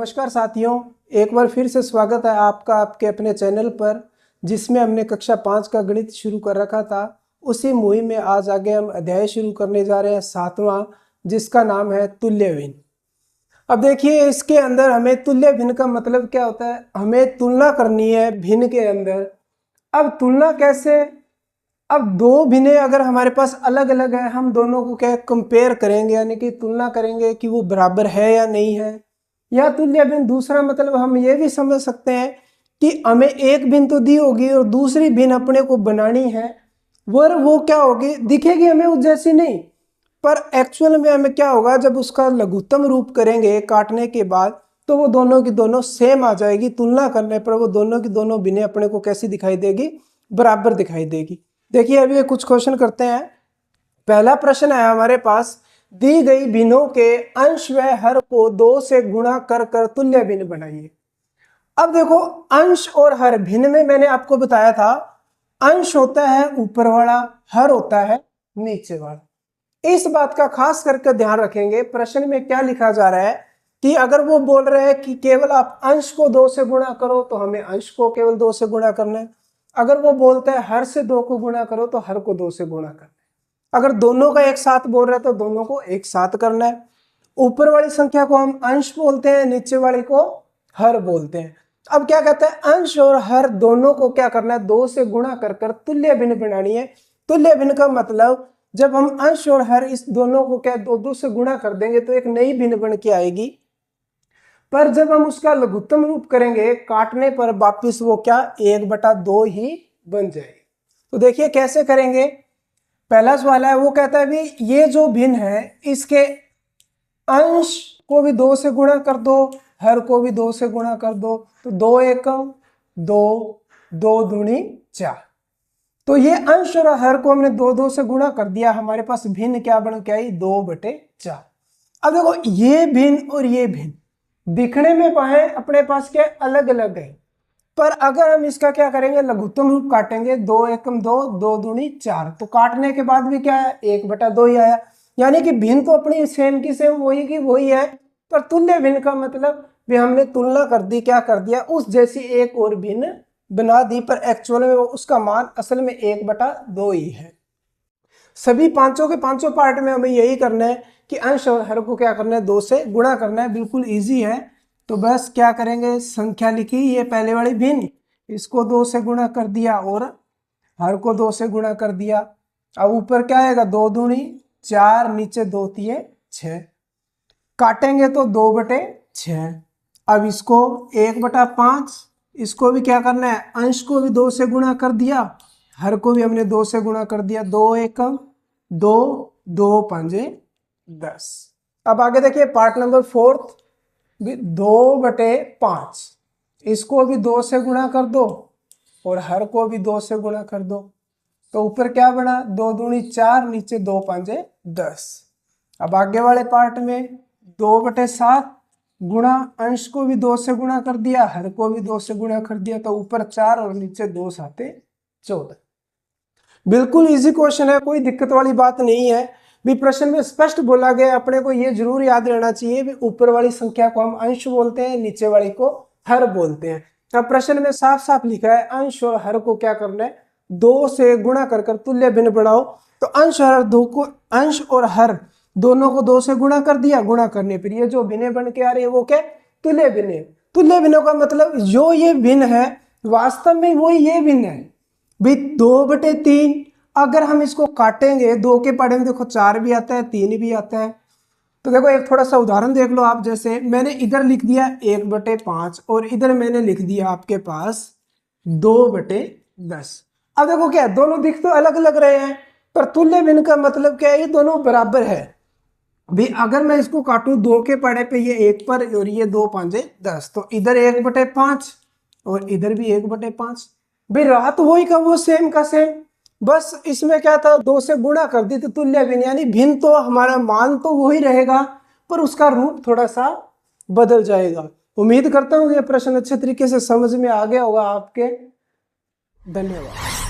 नमस्कार साथियों, एक बार फिर से स्वागत है आपका आपके अपने चैनल पर, जिसमें हमने कक्षा 5 का गणित शुरू कर रखा था। उसी मुहिम में आज आगे हम अध्याय शुरू करने जा रहे हैं 7वां, जिसका नाम है तुल्य भिन्न। अब देखिए, इसके अंदर हमें तुल्य भिन्न का मतलब क्या होता है। हमें तुलना करनी है भिन्न के अंदर। अब तुलना कैसे? अब दो भिन्नें अगर हमारे पास अलग अलग है, हम दोनों को क्या कंपेयर करेंगे, यानी कि तुलना करेंगे कि वो बराबर है या नहीं है। या तुल्य भिन्न दूसरा मतलब हम ये भी समझ सकते हैं कि हमें एक भिन्न तो दी होगी और दूसरी भिन्न अपने को बनानी है, पर वो क्या होगी, दिखेगी हमें उस जैसी नहीं, पर एक्चुअल में हमें क्या होगा, जब उसका लघुत्तम रूप करेंगे काटने के बाद तो वो दोनों की दोनों सेम आ जाएगी। तुलना करने पर वो दोनों की दोनों भिन्नें अपने को कैसी दिखाई देगी, बराबर दिखाई देगी। देखिए अभी कुछ क्वेश्चन करते हैं। पहला प्रश्न है हमारे पास, दी गई भिन्नों के अंश व हर को 2 से गुणा कर कर तुल्य भिन्न बनाइए। अब देखो, अंश और हर भिन्न में मैंने आपको बताया था, अंश होता है ऊपर वाला, हर होता है नीचे वाला। इस बात का खास करके ध्यान रखेंगे। प्रश्न में क्या लिखा जा रहा है कि अगर वो बोल रहे हैं कि केवल आप अंश को 2 से गुणा करो तो हमें अंश को केवल 2 से गुणा करना है। अगर वो बोलता है हर से 2 को गुणा करो तो हर को 2 से गुणा करना है। अगर दोनों का एक साथ बोल रहे हैं तो दोनों को एक साथ करना है। ऊपर वाली संख्या को हम अंश बोलते हैं, नीचे वाली को हर बोलते हैं। अब क्या कहते हैं, अंश और हर दोनों को क्या करना है, 2 से गुणा कर कर तुल्य भिन्न बनानी है। तुल्य भिन्न का मतलब जब हम अंश और हर इस दोनों को क्या 2 से गुणा कर देंगे तो एक नई भिन्न बन के आएगी, पर जब हम उसका लघुत्तम रूप करेंगे काटने पर वापिस वो क्या 1/2 ही बन जाएगी। तो देखिए कैसे करेंगे। पहला सवाल है, वो कहता है भी ये जो भिन्न है इसके अंश को भी 2 से गुणा कर दो, हर को भी 2 से गुणा कर दो। तो 2 एकम 2, 2 दूनी 4। तो ये अंश और हर को हमने 2 से गुणा कर दिया, हमारे पास भिन्न क्या बन के आई, 2/4। अब देखो, ये भिन्न और ये भिन्न दिखने में पाए अपने पास क्या अलग अलग है, पर अगर हम इसका क्या करेंगे, लघुत्तम रूप काटेंगे, 2 एकम 2, 2 दूनी 4। तो काटने के बाद भी क्या है, 1/2 ही आया। यानी कि भिन्न तो अपनी सेम की सेम वही की वही है, पर तुल्य भिन्न का मतलब भी हमने तुलना कर दी, क्या कर दिया, उस जैसी एक और भिन्न बना दी, पर एक्चुअल में उसका मान असल में 1/2 ही है। सभी पांचों के पांचों पार्ट में हमें यही करना है कि अंश और हर को क्या करना है, 2 से गुणा करना है। बिल्कुल इजी है। तो बस क्या करेंगे, संख्या लिखी, ये पहले वाली भिन्न, इसको 2 से गुणा कर दिया और हर को 2 से गुणा कर दिया। अब ऊपर क्या आएगा, 2 दूनी 4, नीचे 2 तिये 6। काटेंगे तो 2/6। अब इसको 1/5, इसको भी क्या करना है, अंश को भी 2 से गुणा कर दिया, हर को भी हमने 2 से गुणा कर दिया। 2 एकम 2, 2 पंजे 10। अब आगे देखिए पार्ट नंबर 4, 2/5, इसको भी 2 से गुणा कर दो और हर को भी 2 से गुणा कर दो। तो ऊपर क्या बना, 2 दूनी 4, नीचे 2 पंजे 10। अब आगे वाले पार्ट में 2/7 गुणा, अंश को भी 2 से गुणा कर दिया, हर को भी 2 से गुणा कर दिया। तो ऊपर 4 और नीचे 2 साते 14। बिल्कुल इजी क्वेश्चन है, कोई दिक्कत वाली बात नहीं है। भी प्रश्न में स्पष्ट बोला गया, अपने को ये जरूर याद रहना चाहिए भी ऊपर वाली संख्या को हम अंश बोलते हैं, नीचे वाली को हर बोलते हैं। अब प्रश्न में साफ साफ लिखा है, अंश और हर को क्या करना है, 2 से गुणा कर कर तुल्य भिन्न बनाओ। तो अंश और हर दोनों को 2 से गुणा कर दिया, गुणा करने पर ये जो भिन्न बन के आ रही है वो क्या, तुल्य भिन्न। तुल्य भिन्नों का मतलब जो ये भिन्न है वास्तव में वो ये भिन्न है भी 2/3। अगर हम इसको काटेंगे, 2 के पढ़े में देखो 4 भी आता है, 3 भी आता है। तो देखो एक थोड़ा सा उदाहरण देख लो आप। जैसे मैंने इधर लिख दिया 1/5 और इधर मैंने लिख दिया आपके पास 2/10। अब देखो क्या है, दोनों दिख तो अलग अलग रहे हैं, पर तुल्य भिन्न का मतलब क्या है, ये दोनों बराबर है। भी अगर मैं इसको काटूं 2 के पढ़े पे ये 1 पर और ये 2 पंजे 10, तो इधर 1/5 और इधर भी 1/5। भाई रहा तो वही का वो सेम का सेम, बस इसमें क्या था, 2 से गुणा कर दी तो तुल्य भिन्न। यानी भिन्न तो हमारा मान तो वही रहेगा, पर उसका रूप थोड़ा सा बदल जाएगा। उम्मीद करता हूँ ये प्रश्न अच्छे तरीके से समझ में आ गया होगा आपके। धन्यवाद।